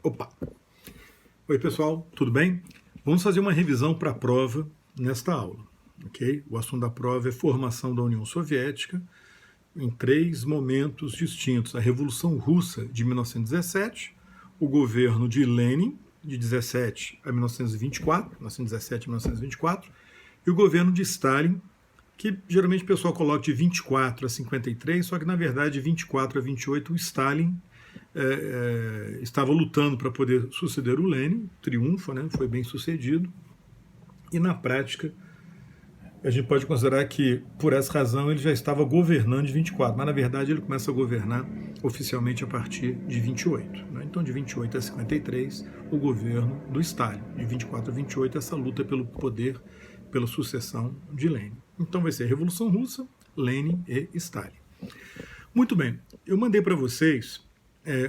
Opa! Oi, pessoal, tudo bem? Vamos fazer uma revisão para a prova nesta aula, ok? O assunto da prova é formação da União Soviética em 3 momentos distintos. A Revolução Russa de 1917, o governo de Lenin, de 17 a 1924, 1917 a 1924, e o governo de Stalin, que geralmente o pessoal coloca de 24 a 53, só que na verdade de 24 a 28 o Stalin estava lutando para poder suceder o Lenin, triunfa, né, foi bem sucedido, e na prática a gente pode considerar que por essa razão ele já estava governando de 24, mas na verdade ele começa a governar oficialmente a partir de 28. Né? Então de 28 a 53 o governo do Stalin, de 24 a 28 essa luta pelo poder, pela sucessão de Lenin. Então vai ser Revolução Russa, Lenin e Stalin. Muito bem, eu mandei para vocês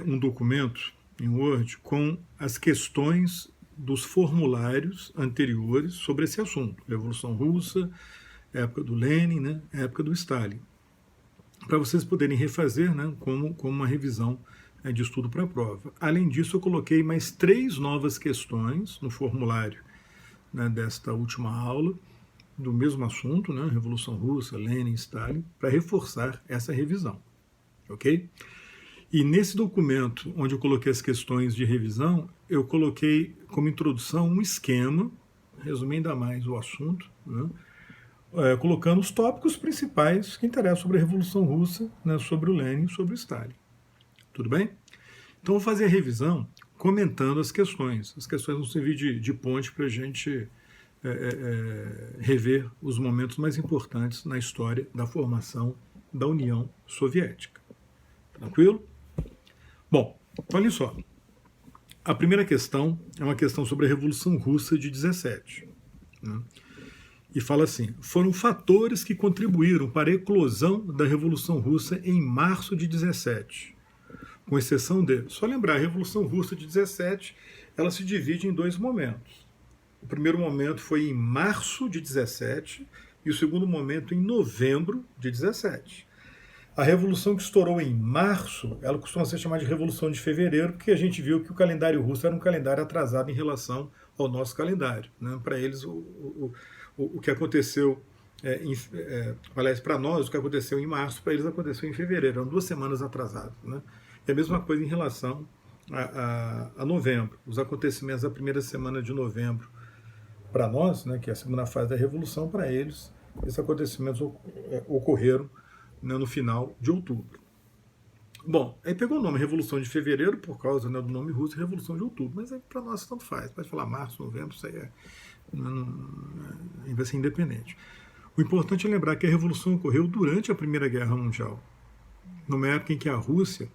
um documento em Word com as questões dos formulários anteriores sobre esse assunto. Revolução Russa, época do Lenin, né, época do Stalin. Para vocês poderem refazer, né, como uma revisão de estudo para a prova. Além disso, eu coloquei mais 3 novas questões no formulário, né, desta última aula, do mesmo assunto, né, Revolução Russa, Lenin, Stalin, para reforçar essa revisão. Ok? E nesse documento, onde eu coloquei as questões de revisão, eu coloquei como introdução um esquema, resumindo ainda mais o assunto, né, colocando os tópicos principais que interessam sobre a Revolução Russa, né, sobre o Lenin e sobre o Stalin. Tudo bem? Então, vou fazer a revisão comentando as questões. As questões vão servir de ponte para a gente rever os momentos mais importantes na história da formação da União Soviética. Tranquilo? Bom, olha só. A primeira questão é uma questão sobre a Revolução Russa de 17. Né? E fala assim: foram fatores que contribuíram para a eclosão da Revolução Russa em março de 17. Com exceção de... Só lembrar, a Revolução Russa de 17, ela se divide em 2 momentos. O primeiro momento foi em março de 17 e o segundo momento em novembro de 17. A revolução que estourou em março, ela costuma ser chamada de Revolução de Fevereiro, porque a gente viu que o calendário russo era um calendário atrasado em relação ao nosso calendário. Né? Para eles, o que aconteceu, aliás, para nós, o que aconteceu em março, para eles aconteceu em fevereiro, eram 2 semanas atrasadas. Né? E a mesma coisa em relação a novembro. Os acontecimentos da primeira semana de novembro, para nós, né, que é a segunda fase da Revolução, para eles, esses acontecimentos ocorreram, né, no final de outubro. Bom, aí pegou o nome Revolução de Fevereiro por causa, né, do nome russo, Revolução de Outubro, mas para nós tanto faz, pode falar março, novembro, isso aí vai ser independente. O importante é lembrar que a Revolução ocorreu durante a Primeira Guerra Mundial, numa época em que a Rússia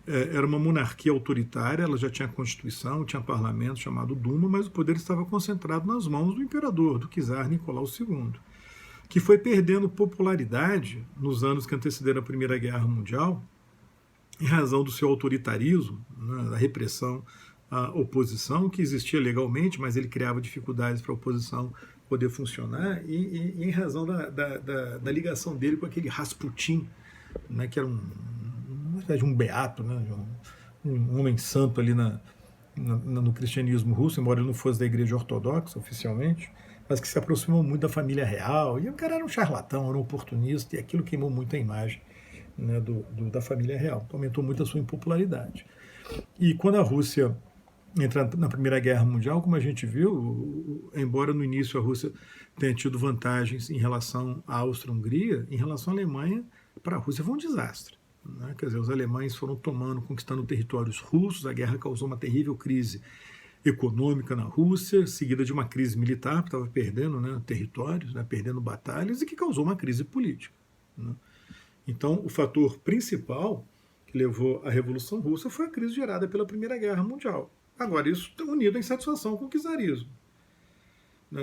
era uma monarquia autoritária, ela já tinha constituição, tinha parlamento chamado Duma, mas o poder estava concentrado nas mãos do imperador, do czar Nicolau II, que foi perdendo popularidade nos anos que antecederam a Primeira Guerra Mundial, em razão do seu autoritarismo, né, da repressão à oposição, que existia legalmente, mas ele criava dificuldades para a oposição poder funcionar, e em razão da ligação dele com aquele Rasputin, né, que era um beato, né, um homem santo ali no cristianismo russo, embora ele não fosse da igreja ortodoxa oficialmente, mas que se aproximou muito da família real, e o cara era um charlatão, era um oportunista, e aquilo queimou muito a imagem, né, da família real, então aumentou muito a sua impopularidade. E quando a Rússia entra na Primeira Guerra Mundial, como a gente viu, embora no início a Rússia tenha tido vantagens em relação à Áustria-Hungria, em relação à Alemanha, para a Rússia foi um desastre. Né? Quer dizer, os alemães foram conquistando territórios russos, a guerra causou uma terrível crise econômica na Rússia, seguida de uma crise militar, que estava perdendo, né, territórios, né, perdendo batalhas, e que causou uma crise política. Né? Então, o fator principal que levou à Revolução Russa foi a crise gerada pela Primeira Guerra Mundial. Agora, isso está unido à insatisfação com o czarismo.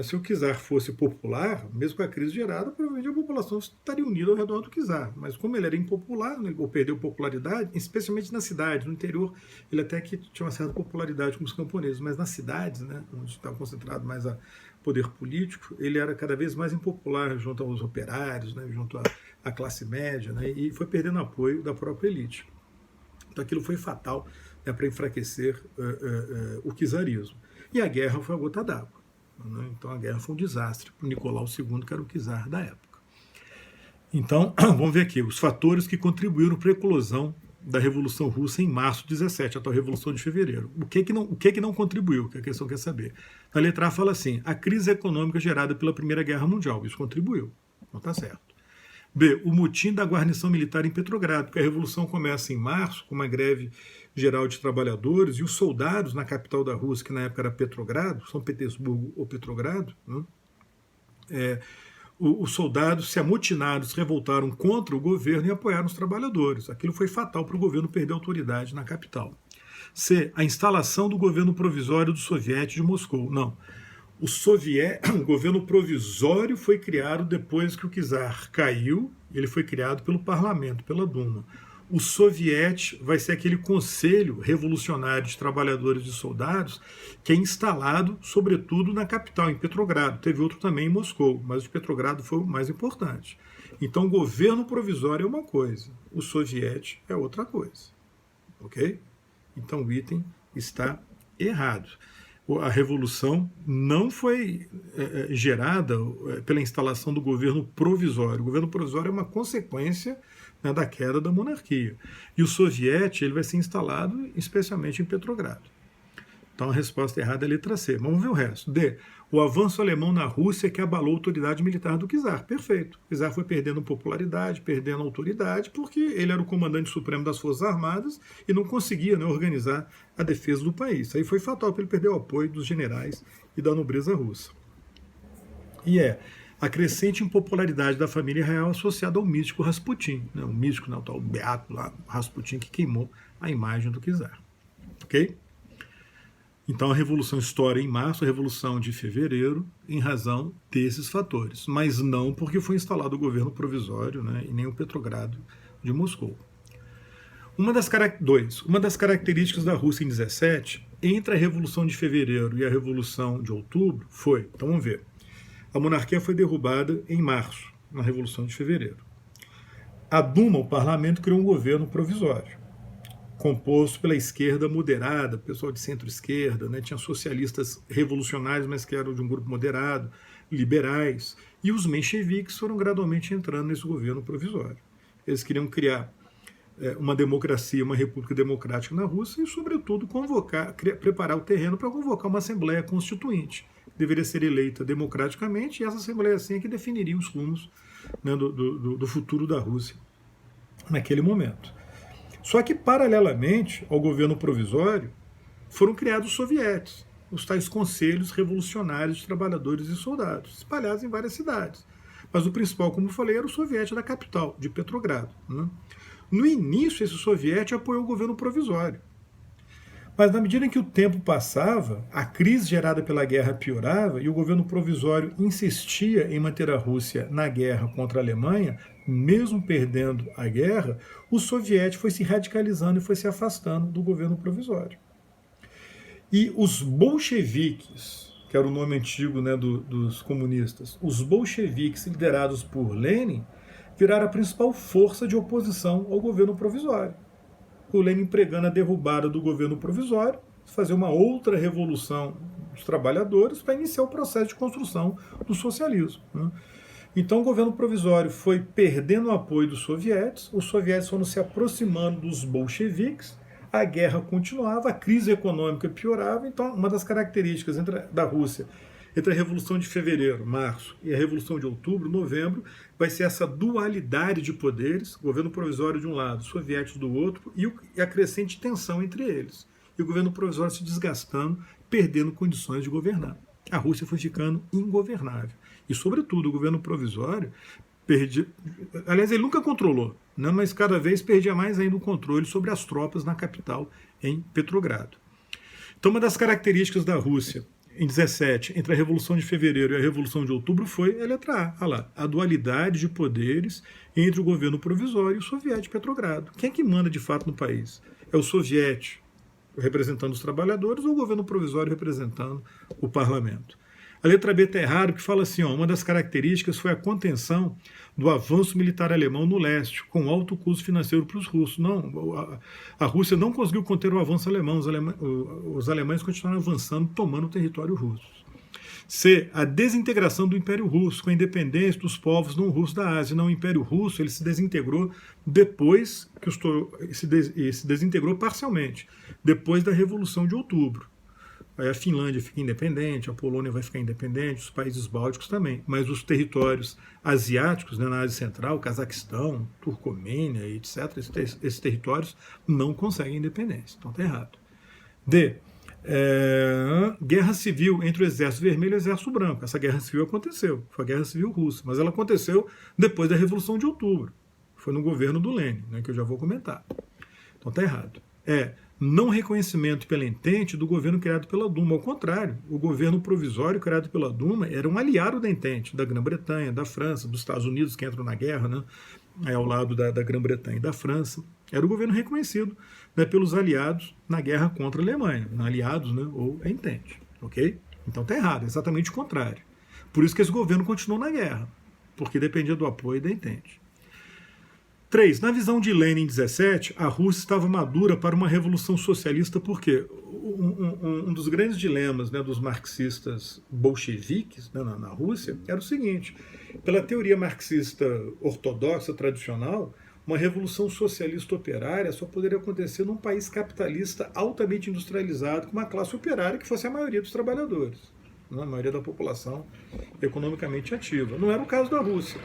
Se o czar fosse popular, mesmo com a crise gerada, provavelmente a população estaria unida ao redor do czar. Mas como ele era impopular, né, ou perdeu popularidade, especialmente na cidade, no interior, ele até que tinha uma certa popularidade com os camponeses, mas nas cidades, né, onde estava concentrado mais o poder político, ele era cada vez mais impopular junto aos operários, né, junto à classe média, né, e foi perdendo apoio da própria elite. Então aquilo foi fatal, né, para enfraquecer o czarismo. E a guerra foi a gota d'água. Né? Então a guerra foi um desastre para o Nicolau II, que era o czar da época. Então, vamos ver aqui os fatores que contribuíram para a eclosão da Revolução Russa em março de 17, a tal Revolução de Fevereiro. O que não contribuiu, que a questão quer saber. Na letra A fala assim, a crise econômica gerada pela Primeira Guerra Mundial. Isso contribuiu, não está certo. B, o motim da guarnição militar em Petrogrado, porque a Revolução começa em março, com uma greve geral de trabalhadores, e os soldados na capital da Rússia, que na época era Petrogrado, São Petersburgo ou Petrogrado, né, os soldados se amotinaram, se revoltaram contra o governo e apoiaram os trabalhadores. Aquilo foi fatal para o governo perder a autoridade na capital. C, a instalação do governo provisório do soviete de Moscou. Não. O governo provisório foi criado depois que o czar caiu, ele foi criado pelo parlamento, pela Duma. O soviete vai ser aquele conselho revolucionário de trabalhadores e soldados que é instalado, sobretudo, na capital, em Petrogrado. Teve outro também em Moscou, mas o de Petrogrado foi o mais importante. Então, o governo provisório é uma coisa, o soviete é outra coisa. Ok? Então, o item está errado. A revolução não foi gerada pela instalação do governo provisório. O governo provisório é uma consequência, né, da queda da monarquia. E o soviete ele vai ser instalado especialmente em Petrogrado. Então a resposta errada é a letra C. Vamos ver o resto. D. O avanço alemão na Rússia que abalou a autoridade militar do czar. Perfeito. O czar foi perdendo popularidade, perdendo autoridade, porque ele era o comandante supremo das Forças Armadas e não conseguia, né, organizar a defesa do país. Isso aí foi fatal para ele perder o apoio dos generais e da nobreza russa. E a crescente impopularidade da família real associada ao místico Rasputin, né, o místico, né, o tal beato lá, Rasputin, que queimou a imagem do czar. Ok? Então a Revolução estoura em março, a Revolução de Fevereiro, em razão desses fatores, mas não porque foi instalado o governo provisório, né, e nem o Petrogrado de Moscou. Uma das características da Rússia em 17, entre a Revolução de Fevereiro e a Revolução de Outubro, foi, então vamos ver, a monarquia foi derrubada em março, na Revolução de Fevereiro. A Duma, o parlamento, criou um governo provisório, composto pela esquerda moderada, pessoal de centro-esquerda, né? Tinha socialistas revolucionários, mas que eram de um grupo moderado, liberais, e os mencheviques foram gradualmente entrando nesse governo provisório. Eles queriam criar uma democracia, uma república democrática na Rússia e, sobretudo, preparar o terreno para convocar uma Assembleia Constituinte, que deveria ser eleita democraticamente, e essa Assembleia assim é que definiria os rumos, né, do futuro da Rússia naquele momento. Só que, paralelamente ao governo provisório, foram criados os sovietes, os tais conselhos revolucionários de trabalhadores e soldados, espalhados em várias cidades. Mas o principal, como eu falei, era o soviete da capital, de Petrogrado. Né? No início, esse soviete apoiou o governo provisório. Mas, na medida em que o tempo passava, a crise gerada pela guerra piorava e o governo provisório insistia em manter a Rússia na guerra contra a Alemanha, mesmo perdendo a guerra, o soviete foi se radicalizando e foi se afastando do governo provisório. E os bolcheviques, que era o nome antigo, né, dos comunistas, os bolcheviques liderados por Lenin, viraram a principal força de oposição ao governo provisório. O Lenin pregando a derrubada do governo provisório, fazer uma outra revolução dos trabalhadores para iniciar o processo de construção do socialismo. Né? Então o governo provisório foi perdendo o apoio dos sovietes, os sovietes foram se aproximando dos bolcheviques, a guerra continuava, a crise econômica piorava, então uma das características da Rússia entre a Revolução de Fevereiro, março, e a Revolução de Outubro, novembro, vai ser essa dualidade de poderes, governo provisório de um lado, soviéticos do outro, e a crescente tensão entre eles. E o governo provisório se desgastando, perdendo condições de governar. A Rússia foi ficando ingovernável. E, sobretudo, o governo provisório aliás, ele nunca controlou, né, mas cada vez perdia mais ainda o controle sobre as tropas na capital, em Petrogrado. Então, uma das características da Rússia em 17, entre a Revolução de Fevereiro e a Revolução de Outubro, foi a letra A, lá, a dualidade de poderes entre o governo provisório e o soviético de Petrogrado. Quem é que manda de fato no país? É o soviético representando os trabalhadores ou o governo provisório representando o parlamento? A letra B está errado, que fala assim, ó, uma das características foi a contenção do avanço militar alemão no leste, com alto custo financeiro para os russos. Não, a Rússia não conseguiu conter o avanço alemão, os alemães continuaram avançando, tomando o território russo. C. A desintegração do Império Russo, com a independência dos povos não russos da Ásia. Não, o Império Russo ele se desintegrou depois que se desintegrou parcialmente, depois da Revolução de Outubro. Aí a Finlândia fica independente, a Polônia vai ficar independente, os países bálticos também. Mas os territórios asiáticos, né, na Ásia Central, Cazaquistão, Turcomênia, etc., esses territórios não conseguem independência. Então está errado. D. Guerra civil entre o Exército Vermelho e o Exército Branco. Essa guerra civil aconteceu, foi a Guerra Civil Russa, mas ela aconteceu depois da Revolução de Outubro. Foi no governo do Lenin, né, que eu já vou comentar. Então está errado. Não reconhecimento pela Entente do governo criado pela Duma. Ao contrário, o governo provisório criado pela Duma era um aliado da Entente, da Grã-Bretanha, da França, dos Estados Unidos, que entram na guerra, né, ao lado da Grã-Bretanha e da França. Era o governo reconhecido, né, pelos aliados na guerra contra a Alemanha, aliados, né, ou a Entente. Ok? Então está errado, é exatamente o contrário. Por isso que esse governo continuou na guerra, porque dependia do apoio da Entente. 3. Na visão de Lenin em 17, a Rússia estava madura para uma revolução socialista, porque um dos grandes dilemas, né, dos marxistas bolcheviques, né, na Rússia era o seguinte: pela teoria marxista ortodoxa tradicional, uma revolução socialista operária só poderia acontecer num país capitalista altamente industrializado, com uma classe operária que fosse a maioria dos trabalhadores, né, a maioria da população economicamente ativa. Não era o caso da Rússia.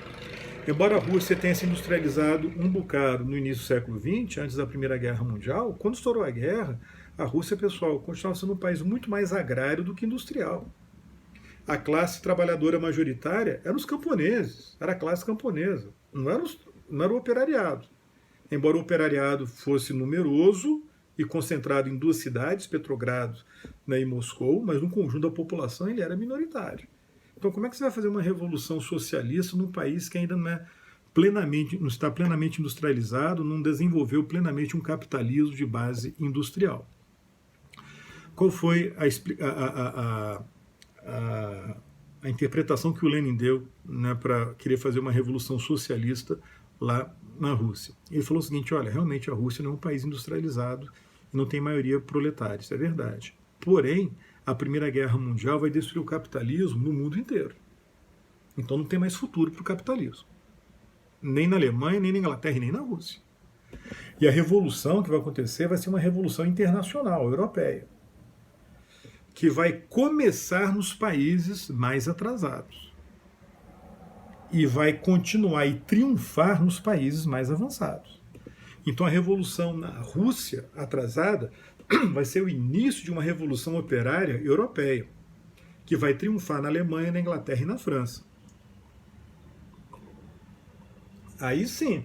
Embora a Rússia tenha se industrializado um bocado no início do século XX, antes da Primeira Guerra Mundial, quando estourou a guerra, a Rússia, pessoal, continuava sendo um país muito mais agrário do que industrial. A classe trabalhadora majoritária eram os camponeses, era a classe camponesa, não era o operariado. Embora o operariado fosse numeroso e concentrado em duas cidades, Petrogrado, né, e Moscou, mas no conjunto da população ele era minoritário. Então, como é que você vai fazer uma revolução socialista num país que ainda não está plenamente industrializado, não desenvolveu plenamente um capitalismo de base industrial? Qual foi a interpretação que o Lenin deu, né, para querer fazer uma revolução socialista lá na Rússia? Ele falou o seguinte: olha, realmente a Rússia não é um país industrializado e não tem maioria proletária, isso é verdade. Porém, a Primeira Guerra Mundial vai destruir o capitalismo no mundo inteiro. Então não tem mais futuro para o capitalismo. Nem na Alemanha, nem na Inglaterra, nem na Rússia. E a revolução que vai acontecer vai ser uma revolução internacional, europeia, que vai começar nos países mais atrasados e vai continuar e triunfar nos países mais avançados. Então a revolução na Rússia atrasada vai ser o início de uma revolução operária europeia, que vai triunfar na Alemanha, na Inglaterra e na França. Aí sim,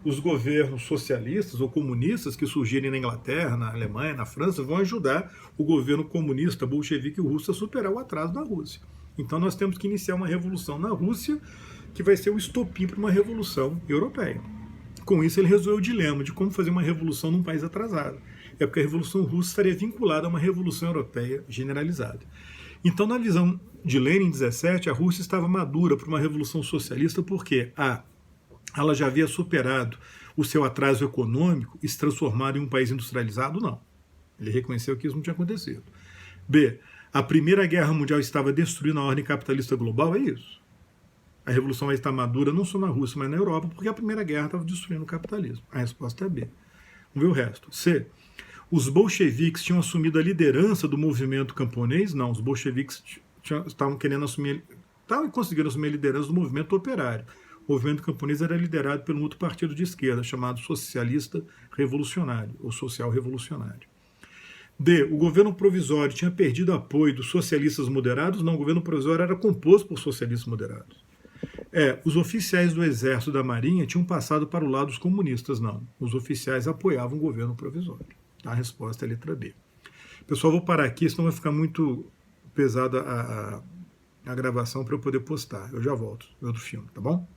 os governos socialistas ou comunistas que surgirem na Inglaterra, na Alemanha, na França, vão ajudar o governo comunista, bolchevique e russo a superar o atraso da Rússia. Então nós temos que iniciar uma revolução na Rússia, que vai ser o estopim para uma revolução europeia. Com isso ele resolveu o dilema de como fazer uma revolução num país atrasado. É porque a Revolução Russa estaria vinculada a uma Revolução Europeia generalizada. Então, na visão de Lenin em 17, a Rússia estava madura para uma revolução socialista porque ela já havia superado o seu atraso econômico e se transformado em um país industrializado? Não. Ele reconheceu que isso não tinha acontecido. B. A Primeira Guerra Mundial estava destruindo a ordem capitalista global? É isso. A revolução vai estar madura não só na Rússia, mas na Europa, porque a Primeira Guerra estava destruindo o capitalismo. A resposta é B. Vamos ver o resto. C. Os bolcheviques tinham assumido a liderança do movimento camponês? Não, os bolcheviques estavam conseguindo assumir a liderança do movimento operário. O movimento camponês era liderado por um outro partido de esquerda, chamado Socialista Revolucionário, ou Social Revolucionário. D. O governo provisório tinha perdido apoio dos socialistas moderados? Não, o governo provisório era composto por socialistas moderados. Os oficiais do Exército e da Marinha tinham passado para o lado dos comunistas? Não, os oficiais apoiavam o governo provisório. A resposta é a letra B. Pessoal, vou parar aqui, senão vai ficar muito pesada a gravação para eu poder postar. Eu já volto, do filme, tá bom?